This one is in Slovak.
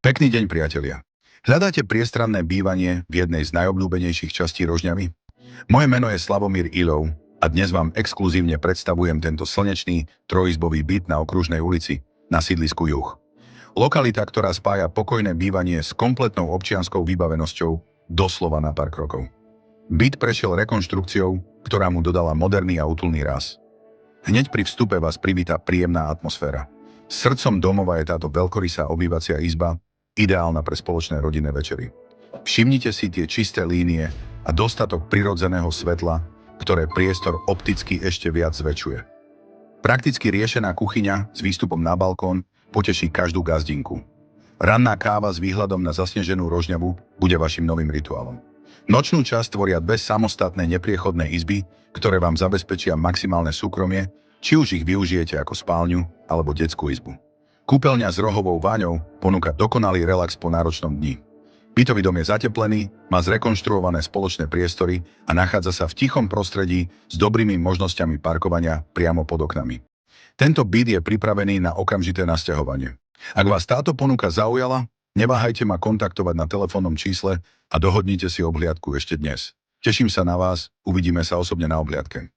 Pekný deň, priatelia. Hľadáte priestranné bývanie v jednej z najobľúbenejších častí Rožňavy? Moje meno je Slavomír Ilov a dnes vám exkluzívne predstavujem tento slnečný trojizbový byt na Okružnej ulici na sídlisku Juh. Lokalita, ktorá spája pokojné bývanie s kompletnou občianskou vybavenosťou doslova na pár krokov. Byt prešiel rekonštrukciou, ktorá mu dodala moderný a útulný ráz. Hneď pri vstupe vás privíta príjemná atmosféra. Srdcom domova je táto veľkorysá obývacia izba, ideálna pre spoločné rodinné večery. Všimnite si tie čisté línie a dostatok prirodzeného svetla, ktoré priestor opticky ešte viac zväčšuje. Prakticky riešená kuchyňa s výstupom na balkón poteší každú gazdinku. Ranná káva s výhľadom na zasneženú Rožňavu bude vašim novým rituálom. Nočnú časť tvoria dve samostatné nepriechodné izby, ktoré vám zabezpečia maximálne súkromie, či už ich využijete ako spálňu alebo detskú izbu. Kúpeľňa s rohovou váňou ponúka dokonalý relax po náročnom dni. Bytový dom je zateplený, má zrekonštruované spoločné priestory a nachádza sa v tichom prostredí s dobrými možnosťami parkovania priamo pod oknami. Tento byt je pripravený na okamžité nasťahovanie. Ak vás táto ponuka zaujala, neváhajte ma kontaktovať na telefónnom čísle a dohodnite si obhliadku ešte dnes. Teším sa na vás, uvidíme sa osobne na obhliadke.